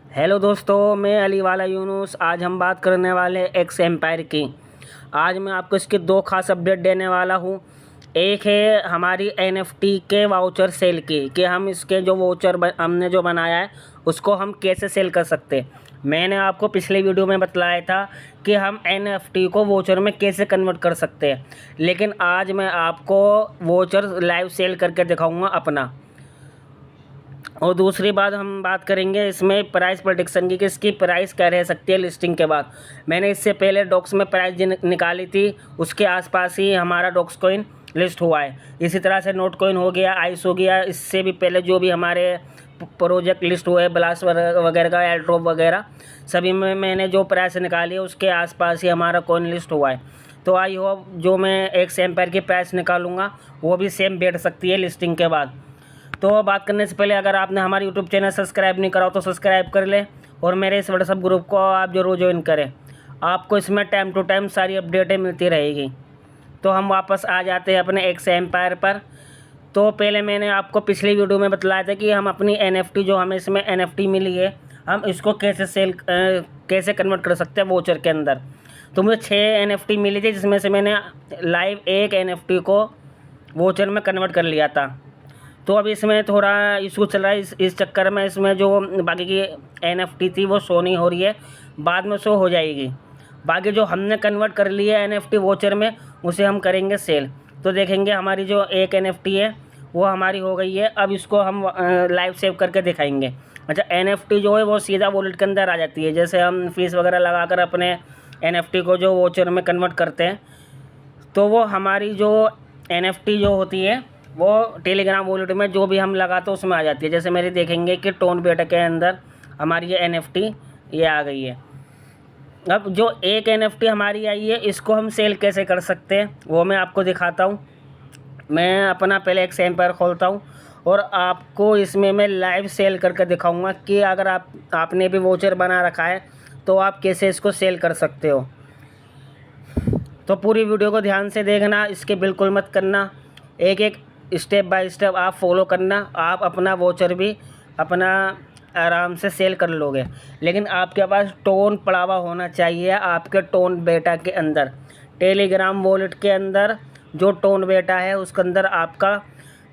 Hello दोस्तों, मैं अली वाला यूनुस। आज हम बात करने वाले एक्स एम्पायर की। आज मैं आपको इसके दो खास अपडेट देने वाला हूँ। एक है हमारी एनएफटी के वाउचर सेल की, कि हम इसके जो वाउचर हमने जो बनाया है उसको हम कैसे सेल कर सकते हैं। मैंने आपको पिछले वीडियो में बतलाया था कि हम एनएफटी को वाउचर में कैसे कन्वर्ट कर सकते हैं, लेकिन आज मैं आपको वाउचर लाइव सेल करके दिखाऊंगा अपना। और दूसरी बात हम बात करेंगे इसमें प्राइस प्रोडिक्शन की, कि इसकी प्राइस क्या रह सकती है लिस्टिंग के बाद। मैंने इससे पहले डॉक्स में प्राइस निकाली थी, उसके आसपास ही हमारा डॉक्स कॉइन लिस्ट हुआ है। इसी तरह से नोट कॉइन हो गया, आइस हो गया, इससे भी पहले जो भी हमारे प्रोजेक्ट लिस्ट हुए, ब्लास्ट वगैरह का, एयरड्रॉप वगैरह, सभी में मैंने जो प्राइस निकाली है उसके आसपास ही हमारा कॉइन लिस्ट हुआ है। तो आई होप जो मैं एक एम्पायर की प्राइस निकालूंगा वो भी सेम बैठ सकती है लिस्टिंग के बाद। तो बात करने से पहले अगर आपने हमारे यूट्यूब चैनल सब्सक्राइब नहीं करा हो तो सब्सक्राइब कर लें, और मेरे इस व्हाट्सएप ग्रुप को आप ज़रूर ज्वाइन करें। आपको इसमें टाइम टू टाइम सारी अपडेटें मिलती रहेगी। तो हम वापस आ जाते हैं अपने एक्स एम्पायर पर। तो पहले मैंने आपको पिछली वीडियो में बतलाया था कि हम अपनी एनएफटी, जो हमें इसमें एनएफटी मिली है, हम इसको कैसे कन्वर्ट कर सकते हैं वोचर के अंदर। तो मुझे 6 एनएफटी मिली थी, जिसमें से मैंने लाइव एक एनएफटी को वोचर में कन्वर्ट कर लिया था। तो अभी इसमें थोड़ा इशू चल रहा है, इस चक्कर में इसमें जो बाकी की एनएफटी थी वो शो नहीं हो रही है, बाद में शो हो जाएगी। बाकी जो हमने कन्वर्ट कर ली है एनएफटी वोचर में, उसे हम करेंगे सेल। तो देखेंगे हमारी जो एक एनएफटी है वो हमारी हो गई है। अब इसको हम लाइव सेव करके दिखाएंगे। अच्छा, एनएफटी जो है वो सीधा वॉलेट के अंदर आ जाती है। जैसे हम फीस वगैरह लगा कर अपने एनएफटी को जो वोचर में कन्वर्ट करते हैं, तो वो हमारी जो एनएफटी जो होती है वो टेलीग्राम वॉलेट में जो भी हम लगाते हैं उसमें आ जाती है। जैसे मेरे देखेंगे कि टोन बेटा के अंदर हमारी ये एनएफटी ये आ गई है। अब जो एक एनएफटी हमारी आई है, इसको हम सेल कैसे कर सकते हैं वो मैं आपको दिखाता हूँ। मैं अपना पहले एक एम्पायर खोलता हूँ और आपको इसमें मैं लाइव सेल करके दिखाऊंगा कि अगर आपने भी वोचर बना रखा है तो आप कैसे इसको सेल कर सकते हो। तो पूरी वीडियो को ध्यान से देखना, इसके बिल्कुल मत करना, एक एक स्टेप बाय स्टेप आप फॉलो करना। आप अपना वोचर भी अपना आराम से सेल कर लोगे, लेकिन आपके पास टोन पड़ा हुआ होना चाहिए। आपके टोन बेटा के अंदर, टेलीग्राम वॉलेट के अंदर जो टोन बेटा है उसके अंदर आपका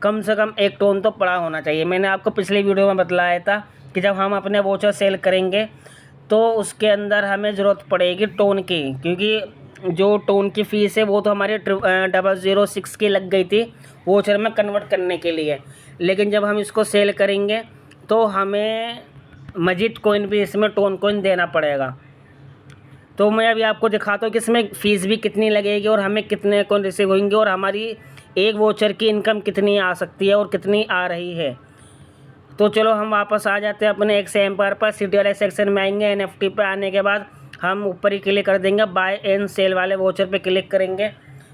कम से कम एक टोन तो पड़ा होना चाहिए। मैंने आपको पिछली वीडियो में बतलाया था कि जब हम अपने वोचर सेल करेंगे तो उसके अंदर हमें ज़रूरत पड़ेगी टोन की, क्योंकि जो टोन की फ़ीस है वो तो हमारी 006 की लग गई थी वोचर में कन्वर्ट करने के लिए। लेकिन जब हम इसको सेल करेंगे तो हमें मजीद कॉइन भी, इसमें टोन कॉइन देना पड़ेगा। तो मैं अभी आपको दिखाता हूँ कि इसमें फ़ीस भी कितनी लगेगी और हमें कितने कॉइन रिसीव होंगे, और हमारी एक वोचर की इनकम कितनी आ सकती है और कितनी आ रही है। तो चलो हम वापस आ जाते हैं अपने एक्स एम्पायर पर। सिटी वाले सेक्शन में आएंगे। एनएफटी पे आने के बाद हम ऊपर ही क्लिक कर देंगे, बाय एंड सेल वाले वोचर पे क्लिक करेंगे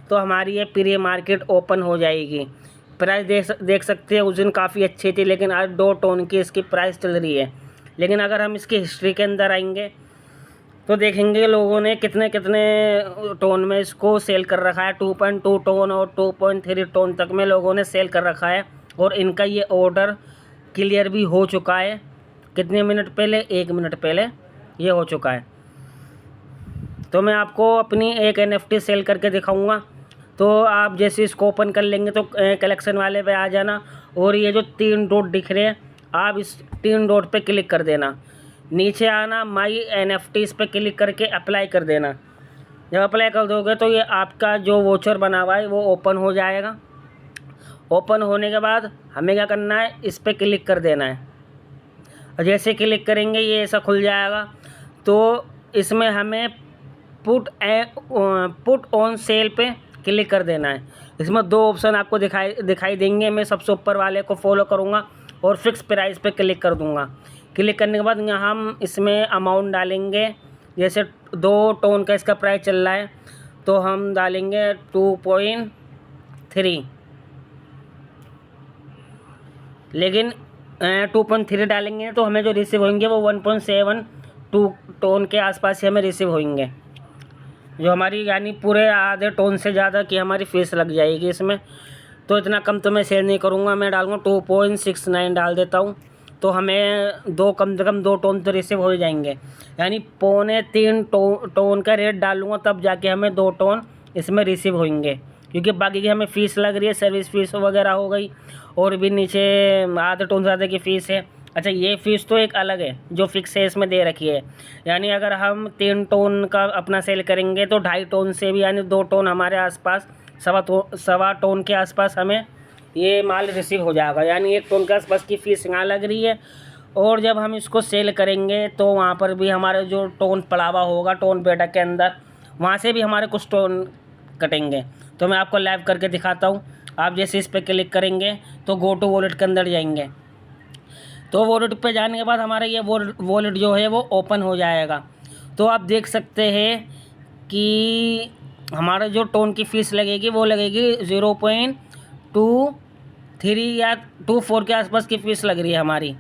तो हमारी ये प्री मार्केट ओपन हो जाएगी। प्राइस देख सकते हैं, उस दिन काफ़ी अच्छी थी, लेकिन आज 2 टोन की इसकी प्राइस चल रही है। लेकिन अगर हम इसकी हिस्ट्री के अंदर आएंगे तो देखेंगे लोगों ने कितने कितने टोन में इसको सेल कर रखा है। 2.2 टोन और 2.3 टोन तक में लोगों ने सेल कर रखा है, और इनका ये ऑर्डर क्लियर भी हो चुका है। कितने मिनट पहले? 1 मिनट पहले ये हो चुका है। तो मैं आपको अपनी एक एनएफटी सेल करके दिखाऊंगा। तो आप जैसे इसको ओपन कर लेंगे तो कलेक्शन वाले पे आ जाना, और ये जो 3 डॉट दिख रहे हैं आप इस 3 डॉट पे क्लिक कर देना। नीचे आना, माई एनएफटीज़ पे क्लिक करके अप्लाई कर देना। जब अप्लाई कर दोगे तो ये आपका जो वोचर बना हुआ है वो ओपन हो जाएगा। ओपन होने के बाद हमें क्या करना है, इस पर क्लिक कर देना है। और जैसे क्लिक करेंगे ये ऐसा खुल जाएगा। तो इसमें हमें पुट ऑन सेल पे क्लिक कर देना है। इसमें 2 ऑप्शन आपको दिखाई देंगे। मैं सबसे ऊपर वाले को फॉलो करूँगा और फिक्स प्राइस पे क्लिक कर दूँगा। क्लिक करने के बाद यहाँ हम इसमें अमाउंट डालेंगे। जैसे 2 टोन का इसका प्राइस चल रहा है तो हम डालेंगे 2.3, लेकिन 2.3 डालेंगे तो हमें जो रिसीव होंगे वो 1.72 टोन के आसपास ही हमें रिसीव होंगे, जो हमारी यानी पूरे आधे टोन से ज़्यादा की हमारी फीस लग जाएगी इसमें। तो इतना कम तो मैं सेल नहीं करूँगा, मैं डालूँगा 2.69 डाल देता हूँ। तो हमें कम से कम 2 टोन तो रिसीव हो जाएंगे, यानी 2.25 टोन का रेट डालूँगा तब जाके हमें 2 टोन इसमें रिसीव होंगे, क्योंकि बाकी की हमें फ़ीस लग रही है, सर्विस फ़ीस वगैरह हो गई, और भी नीचे आधे टोन से ज़्यादा की फ़ीस है। अच्छा, ये फ़ीस तो एक अलग है जो फ़िक्स है, इसमें दे रखी है। यानी अगर हम 3 टोन का अपना सेल करेंगे तो 2.5 टोन से भी, यानी 2 टोन हमारे आसपास, सवा टोन के आसपास हमें ये माल रिसीव हो जाएगा। यानी 1 टोन के आसपास की फ़ीस यहाँ लग रही है, और जब हम इसको सेल करेंगे तो वहाँ पर भी हमारे जो टोन पड़ा हुआ होगा टोन पेटा के अंदर, वहाँ से भी हमारे कुछ टोन कटेंगे। तो मैं आपको लाइव करके दिखाता हूँ। आप जैसे इस पर क्लिक करेंगे तो गो टू वॉलेट के अंदर जाएंगे, तो वॉलेट पे जाने के बाद हमारा ये वॉलेट जो है वो ओपन हो जाएगा। तो आप देख सकते हैं कि हमारा जो टोन की फ़ीस लगेगी वो लगेगी 0.23 या 24 के आसपास की फ़ीस लग रही है हमारी,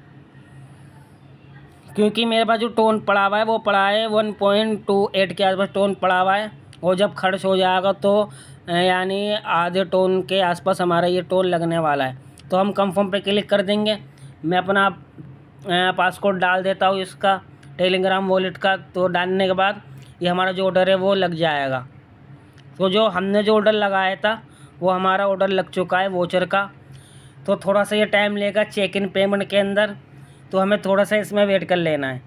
क्योंकि मेरे पास जो टोन पड़ा हुआ है वो पड़ा है 1.28 के आसपास टोन पड़ा हुआ है। और जब खर्च हो जाएगा तो यानी आधे टोन के आसपास हमारा ये टोन लगने वाला है। तो हम कंफर्म पे क्लिक कर देंगे। मैं अपना पासकोड डाल देता हूँ इसका, टेलीग्राम वॉलेट का। तो डालने के बाद ये हमारा जो ऑर्डर है वो लग जाएगा। तो जो हमने जो ऑर्डर लगाया था वो हमारा ऑर्डर लग चुका है वोचर का। तो थोड़ा सा ये टाइम लेगा चेक इन पेमेंट के अंदर, तो हमें थोड़ा सा इसमें वेट कर लेना है।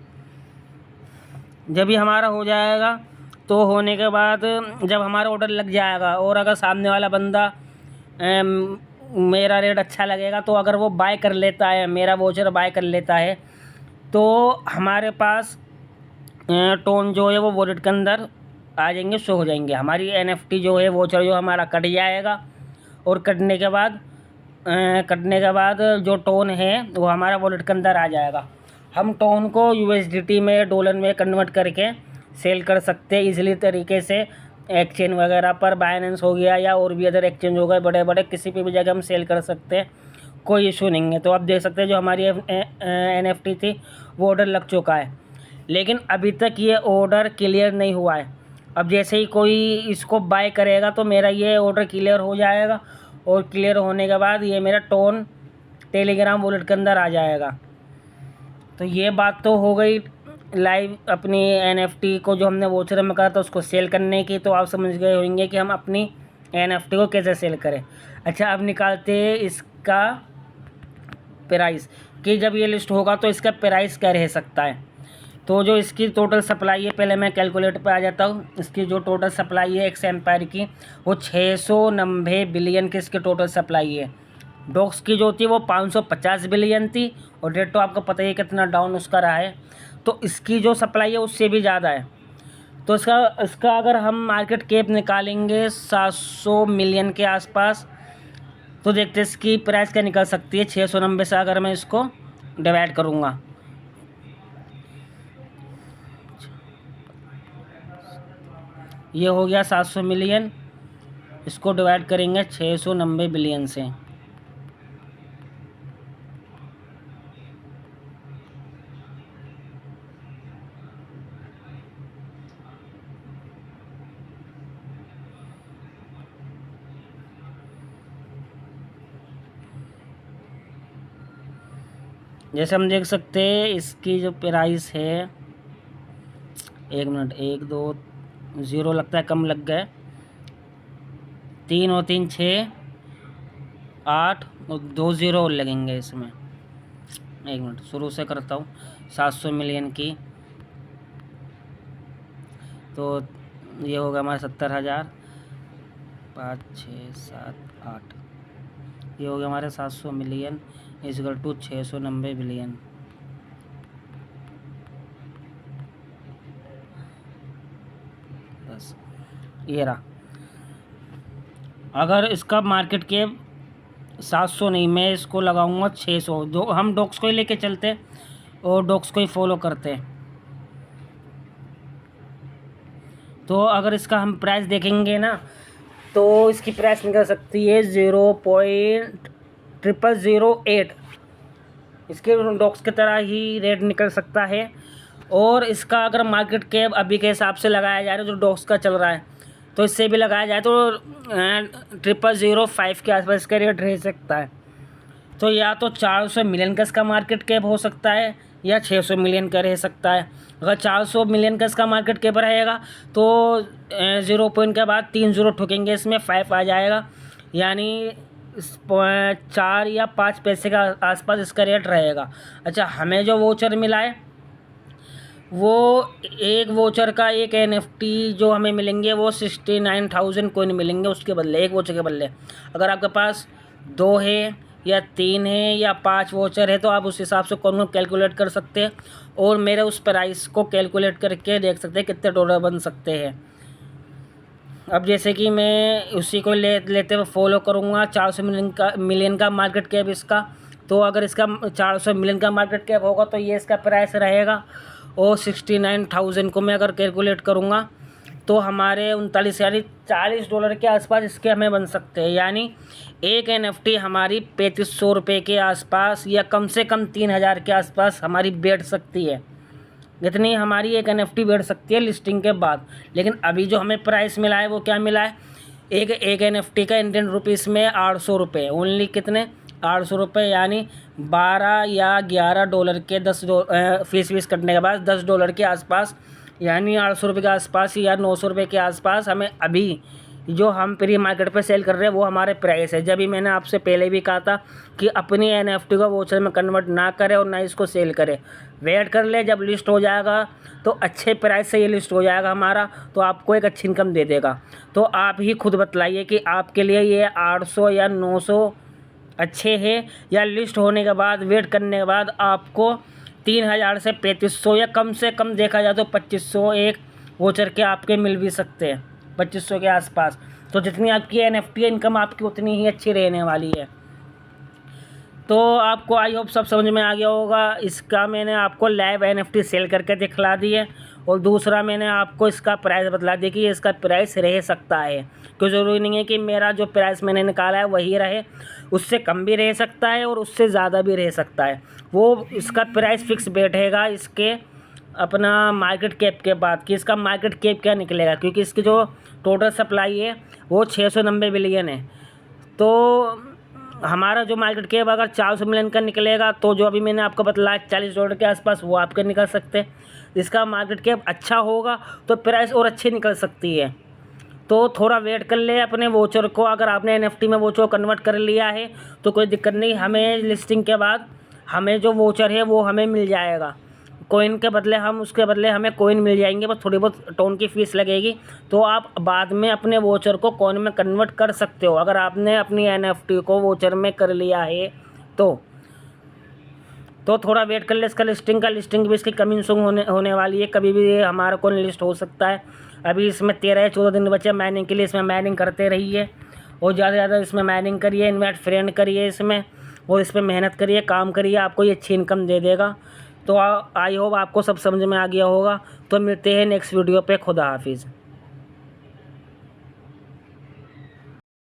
जब ये हमारा हो जाएगा तो होने के बाद जब हमारा ऑर्डर लग जाएगा, और अगर सामने वाला बंदा मेरा रेट अच्छा लगेगा तो अगर वो बाय कर लेता है, मेरा वोचर बाय कर लेता है, तो हमारे पास टोन जो है वो वॉलेट के अंदर आ जाएंगे, शो हो जाएंगे। हमारी NFT जो है वोचर जो हमारा कट जाएगा, और कटने के बाद जो टोन है वो हमारा वॉलेट के अंदर आ जाएगा। हम टोन को USDT में, डॉलर में कन्वर्ट करके सेल कर सकते हैं ईज़िली तरीके से। एक्सचेंज वगैरह पर, बाइनेंस हो गया या और भी अदर एक्सचेंज हो गए बड़े बड़े, किसी पे भी जगह हम सेल कर सकते हैं, कोई इशू नहीं है। तो आप देख सकते हैं जो हमारी NFT थी वो ऑर्डर लग चुका है, लेकिन अभी तक ये ऑर्डर क्लियर नहीं हुआ है। अब जैसे ही कोई इसको बाय करेगा तो मेरा ये ऑर्डर क्लियर हो जाएगा, और क्लियर होने के बाद ये मेरा टोन टेलीग्राम वॉलेट के अंदर आ जाएगा। तो ये बात तो हो गई लाइव अपनी NFT को जो हमने वोचर में करा था उसको सेल करने की। तो आप समझ गए होंगे कि हम अपनी NFT को कैसे सेल करें। अच्छा, अब निकालते हैं इसका प्राइस, कि जब ये लिस्ट होगा तो इसका प्राइस क्या रह सकता है। तो जो इसकी टोटल सप्लाई है, पहले मैं कैलकुलेटर पे आ जाता हूँ। इसकी जो टोटल सप्लाई है एक्स एम्पायर की, वो 690 बिलियन की इसकी टोटल सप्लाई है। डॉक्स की जो थी वो 550 बिलियन थी, और रेट तो आपको पता ही है कितना डाउन उसका रहा है। तो इसकी जो सप्लाई है उससे भी ज़्यादा है। तो इसका अगर हम मार्केट कैप निकालेंगे 700 मिलियन के आसपास, तो देखते हैं इसकी प्राइस क्या निकल सकती है 690 से अगर मैं इसको डिवाइड करूँगा। ये हो गया 700 मिलियन, इसको डिवाइड करेंगे 690 बिलियन से। जैसे हम देख सकते हैं इसकी जो प्राइस है, 1 मिनट, 1 2 ज़ीरो लगता है कम लग गए, 3 और 3 6 8 और 2 ज़ीरो और लगेंगे इसमें। 1 मिनट शुरू से करता हूँ। 700 मिलियन की, तो ये होगा हमारा 70,000, 5 6 7 8, ये हो गया हमारे 700 मिलियन इक्वल टू 690 बिलियन। बस ये रहा। अगर इसका मार्केट कैप 700 नहीं, मैं इसको लगाऊंगा 600। दो हम डॉक्स को ही लेके चलते और डॉक्स को ही फॉलो करते। तो अगर इसका हम प्राइस देखेंगे ना, तो इसकी प्राइस निकल सकती है 0.0008। इसके डॉक्स की तरह ही रेट निकल सकता है। और इसका अगर मार्केट कैप अभी के हिसाब से लगाया जाए जो डॉक्स का चल रहा है, तो इससे भी लगाया जाए तो 0005 के आसपास इसका रेट रह सकता है। तो या तो 400 मिलियन का इसका मार्केट कैप हो सकता है या 600 मिलियन का रह सकता है। अगर 400 मिलियन का इसका मार्केट कैप रहेगा तो 0 पॉइंट के बाद 3 ज़ीरो ठोकेंगे, इसमें 5 आ जाएगा, यानी 4 या 5 पैसे का आसपास इसका रेट रहेगा। अच्छा, हमें जो वोचर मिला है वो एक वोचर का एक NFT जो हमें मिलेंगे वो 69,000 कॉइन मिलेंगे उसके बदले, एक वोचर के बदले। अगर आपके पास 2 है या 3 है या 5 वोचर है तो आप उस हिसाब से कॉइन को कैलकुलेट कर सकते हैं और मेरे उस प्राइस को कैलकुलेट करके देख सकते हैं कितने डॉलर बन सकते हैं। अब जैसे कि मैं उसी को लेते हुए फॉलो करूँगा 400 मिलियन का मार्केट कैप इसका। तो अगर इसका 400 मिलियन का मार्केट कैप होगा तो ये इसका प्राइस रहेगा, और 69,000 को मैं अगर कैलकुलेट करूँगा तो हमारे 39 यानी $40 के आसपास इसके हमें बन सकते हैं। यानी एक NFT हमारी 3500 रुपये के आसपास या कम से कम 3,000 के आसपास हमारी बैठ सकती है। इतनी हमारी एक NFT बैठ सकती है लिस्टिंग के बाद। लेकिन अभी जो हमें प्राइस मिला है वो क्या मिला है, एक NFT का इंडियन रुपीस में 800 रुपये, ओनली कितने 800 रुपये, यानी 12 या $11 के 10 फीस करने के बाद $10 के आसपास, यानी 800 रुपये के आसपास या 900 रुपये के आसपास हमें अभी जो हम प्री मार्केट पे सेल कर रहे हैं वो हमारे प्राइस है। जब भी मैंने आपसे पहले भी कहा था कि अपनी NFT को वोचर में कन्वर्ट ना करें और ना इसको सेल करें, वेट कर ले, जब लिस्ट हो जाएगा तो अच्छे प्राइस से ये लिस्ट हो जाएगा हमारा, तो आपको एक अच्छी इनकम दे देगा। तो आप ही खुद बतलाइए कि आपके लिए ये 800 या 900 अच्छे हैं, या लिस्ट होने के बाद वेट करने के बाद आपको 3,000 से 3,500 या कम से कम देखा जाए तो 2,500 एक वोचर के आपके मिल भी सकते हैं, 2,500 के आसपास। तो जितनी आपकी NFT इनकम आपकी उतनी ही अच्छी रहने वाली है। तो आपको आई होप सब समझ में आ गया होगा। इसका मैंने आपको लाइव NFT सेल करके दिखला दी है, और दूसरा मैंने आपको इसका प्राइस बतला दिया कि इसका प्राइस रह सकता है। क्यों ज़रूरी नहीं है कि मेरा जो प्राइस मैंने निकाला है वही रहे, उससे कम भी रह सकता है और उससे ज़्यादा भी रह सकता है। वो इसका प्राइस फिक्स बैठेगा इसके अपना मार्केट कैप के बाद कि इसका मार्केट कैप क्या निकलेगा, क्योंकि इसकी जो टोटल सप्लाई है वो 690 बिलियन है। तो हमारा जो मार्केट कैप अगर 400 मिलियन का निकलेगा तो जो अभी मैंने आपको बतलाया $40 के आसपास वो आपके निकल सकते हैं। इसका मार्केट कैप अच्छा होगा तो प्राइस और अच्छी निकल सकती है। तो थोड़ा वेट कर ले अपने वोचर को। अगर आपने NFT में वोचर कन्वर्ट कर लिया है तो कोई दिक्कत नहीं, हमें लिस्टिंग के बाद हमें जो वोचर है वो हमें मिल जाएगा। कॉइन के बदले उसके बदले हमें कॉइन मिल जाएंगे, बस थोड़ी बहुत टोन की फ़ीस लगेगी। तो आप बाद में अपने वोचर को कॉइन में कन्वर्ट कर सकते हो अगर आपने अपनी NFT को वोचर में कर लिया है तो थोड़ा वेट कर ले इसका लिस्टिंग भी इसकी कमिंग सून होने वाली है। कभी भी हमारा कॉइन लिस्ट हो सकता है। अभी इसमें 13 या 14 दिन बचे माइनिंग के लिए। इसमें माइनिंग करते रहिए और ज़्यादा से ज़्यादा इसमें माइनिंग करिए, इन्वाइट फ्रेंड करिए इसमें, और इस पर मेहनत करिए, काम करिए, आपको ये अच्छी इनकम दे देगा। तो आई होप आपको सब समझ में आ गया होगा। तो मिलते हैं नेक्स्ट वीडियो पे। खुदा हाफिज़।